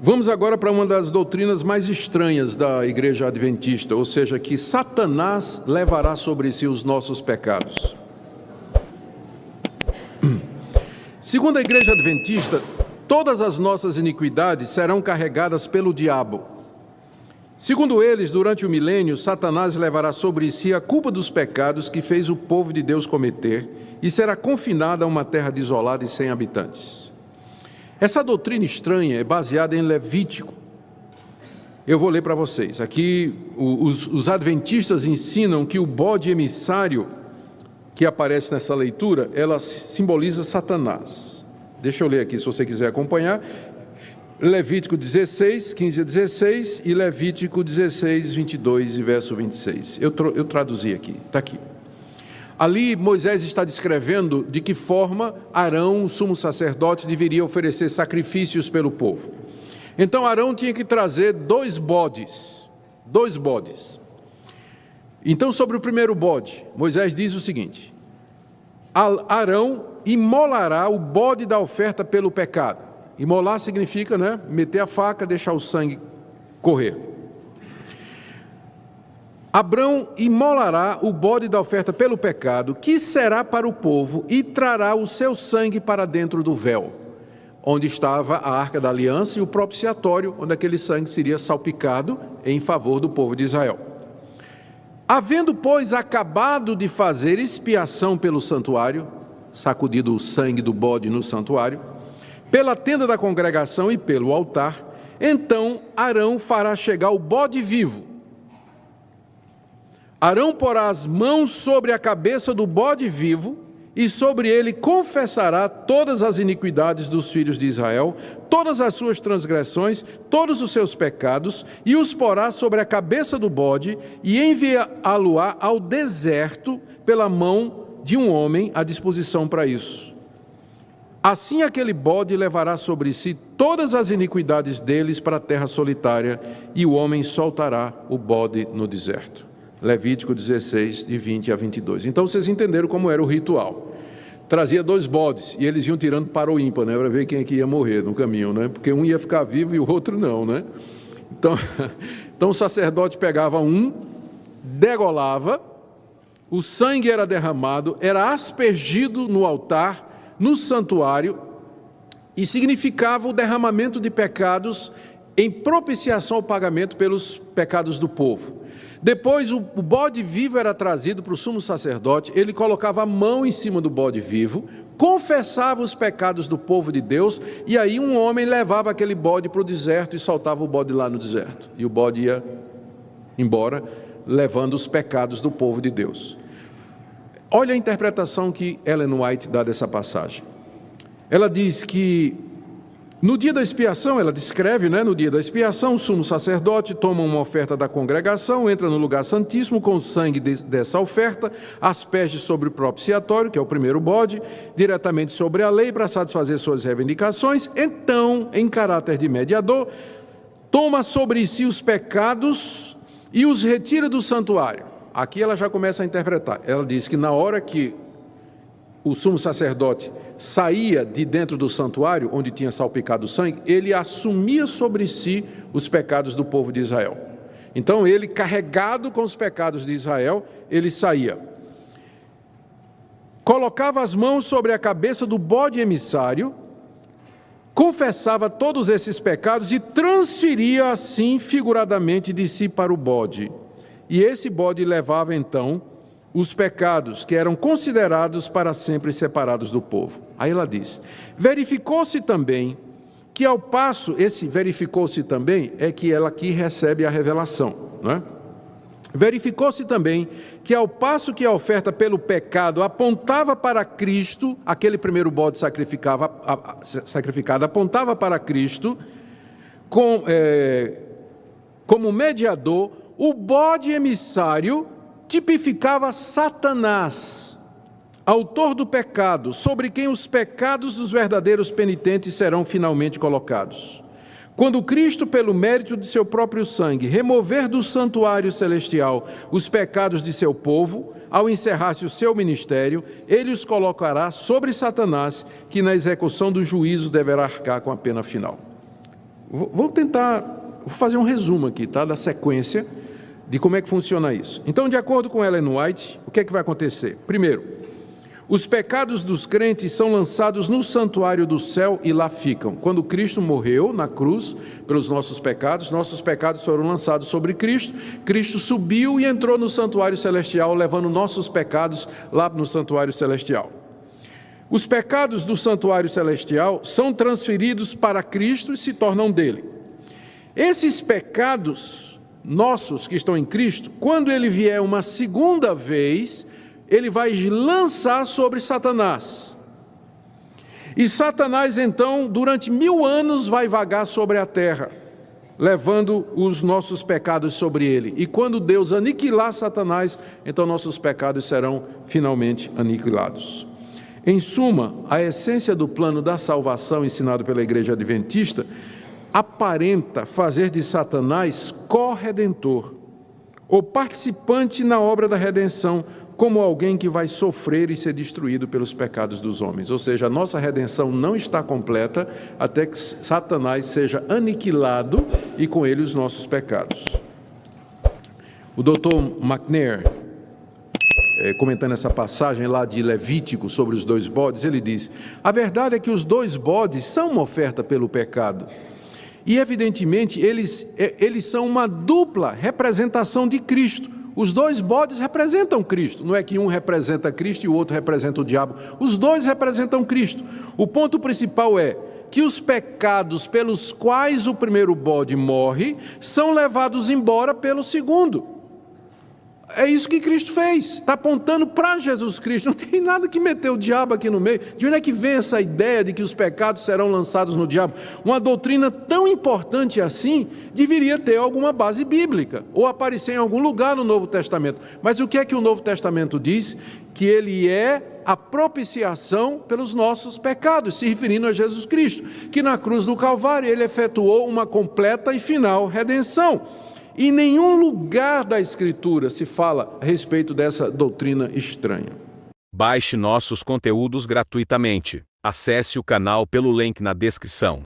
Vamos agora para uma das doutrinas mais estranhas da Igreja Adventista, ou seja, que Satanás levará sobre si os nossos pecados. Segundo a Igreja Adventista, todas as nossas iniquidades serão carregadas pelo diabo. Segundo eles, durante o milênio, Satanás levará sobre si a culpa dos pecados que fez o povo de Deus cometer e será confinado a uma terra desolada e sem habitantes. Essa doutrina estranha é baseada em Levítico. Eu vou ler para vocês. Aqui, os adventistas ensinam que o bode emissário que aparece nessa leitura, ela simboliza Satanás. Deixa eu ler aqui, se você quiser acompanhar. Levítico 16, 15 a 16 e Levítico 16, 22 e verso 26. Eu traduzi aqui, está aqui. Ali Moisés está descrevendo de que forma Arão, o sumo sacerdote, deveria oferecer sacrifícios pelo povo. Então Arão tinha que trazer dois bodes. Então, sobre o primeiro bode, Moisés diz o seguinte: Arão imolará o bode da oferta pelo pecado. Imolar significa, meter a faca, deixar o sangue correr. Arão imolará o bode da oferta pelo pecado, que será para o povo, e trará o seu sangue para dentro do véu, onde estava a arca da aliança e o propiciatório, onde aquele sangue seria salpicado em favor do povo de Israel. Havendo, pois, acabado de fazer expiação pelo santuário, sacudido o sangue do bode no santuário, pela tenda da congregação e pelo altar, então Arão fará chegar o bode vivo. Arão porá as mãos sobre a cabeça do bode vivo e sobre ele confessará todas as iniquidades dos filhos de Israel, todas as suas transgressões, todos os seus pecados, e os porá sobre a cabeça do bode e enviá-lo-á ao deserto pela mão de um homem à disposição para isso. Assim aquele bode levará sobre si todas as iniquidades deles para a terra solitária, e o homem soltará o bode no deserto. Levítico 16, de 20 a 22. Então vocês entenderam como era o ritual. Trazia dois bodes e eles iam tirando para o ímpar, para ver quem é que ia morrer no caminho, porque um ia ficar vivo e o outro não, Então o sacerdote pegava um, degolava, o sangue era derramado, era aspergido no altar, no santuário, e significava o derramamento de pecados em propiciação ao pagamento pelos pecados do povo. Depois o bode vivo era trazido para o sumo sacerdote, ele colocava a mão em cima do bode vivo, confessava os pecados do povo de Deus, e aí um homem levava aquele bode para o deserto e soltava o bode lá no deserto. E o bode ia embora, levando os pecados do povo de Deus. Olha a interpretação que Ellen White dá dessa passagem. Ela diz que no dia da expiação, ela descreve, no dia da expiação, o sumo sacerdote toma uma oferta da congregação, entra no lugar santíssimo com o sangue dessa oferta, asperge sobre o propiciatório, que é o primeiro bode, diretamente sobre a lei para satisfazer suas reivindicações. Então, em caráter de mediador, toma sobre si os pecados e os retira do santuário. Aqui ela já começa a interpretar. Ela diz que na hora que o sumo sacerdote saía de dentro do santuário, onde tinha salpicado o sangue, ele assumia sobre si os pecados do povo de Israel. Então ele, carregado com os pecados de Israel, ele saía. Colocava as mãos sobre a cabeça do bode emissário, confessava todos esses pecados e transferia assim figuradamente de si para o bode. E esse bode levava então os pecados que eram considerados para sempre separados do povo. Aí ela diz, verificou-se também que ao passo, esse verificou-se também é que ela aqui recebe a revelação, Verificou-se também que ao passo que a oferta pelo pecado apontava para Cristo, aquele primeiro bode sacrificado apontava para Cristo, como mediador, o bode emissário tipificava Satanás, autor do pecado, sobre quem os pecados dos verdadeiros penitentes serão finalmente colocados. Quando Cristo, pelo mérito de seu próprio sangue, remover do santuário celestial os pecados de seu povo, ao encerrar-se o seu ministério, ele os colocará sobre Satanás, que na execução do juízo deverá arcar com a pena final. Vou fazer um resumo aqui, tá, da sequência de como é que funciona isso. Então, de acordo com Ellen White, o que é que vai acontecer? Primeiro, os pecados dos crentes são lançados no santuário do céu e lá ficam. Quando Cristo morreu na cruz pelos nossos pecados foram lançados sobre Cristo. Cristo subiu e entrou no santuário celestial, levando nossos pecados lá no santuário celestial. Os pecados do santuário celestial são transferidos para Cristo e se tornam dele. Esses pecados nossos que estão em Cristo, quando ele vier uma segunda vez, ele vai lançar sobre Satanás. E Satanás, então, durante 1000 anos vai vagar sobre a terra, levando os nossos pecados sobre ele. E quando Deus aniquilar Satanás, então nossos pecados serão finalmente aniquilados. Em suma, a essência do plano da salvação ensinado pela Igreja Adventista aparenta fazer de Satanás corredentor, ou participante na obra da redenção, como alguém que vai sofrer e ser destruído pelos pecados dos homens. Ou seja, a nossa redenção não está completa até que Satanás seja aniquilado e com ele os nossos pecados. O Dr. McNair, comentando essa passagem lá de Levítico sobre os 2 bodes, ele diz: a verdade é que os 2 bodes são uma oferta pelo pecado. E, evidentemente, eles são uma dupla representação de Cristo. Os 2 bodes representam Cristo. Não é que um representa Cristo e o outro representa o diabo. Os 2 representam Cristo. O ponto principal é que os pecados pelos quais o primeiro bode morre são levados embora pelo segundo. É isso que Cristo fez, está apontando para Jesus Cristo, não tem nada que meter o diabo aqui no meio. De onde é que vem essa ideia de que os pecados serão lançados no diabo? Uma doutrina tão importante assim deveria ter alguma base bíblica, ou aparecer em algum lugar no Novo Testamento. Mas o que é que o Novo Testamento diz? Que ele é a propiciação pelos nossos pecados, se referindo a Jesus Cristo, que na cruz do Calvário ele efetuou uma completa e final redenção. Em nenhum lugar da Escritura se fala a respeito dessa doutrina estranha. Baixe nossos conteúdos gratuitamente. Acesse o canal pelo link na descrição.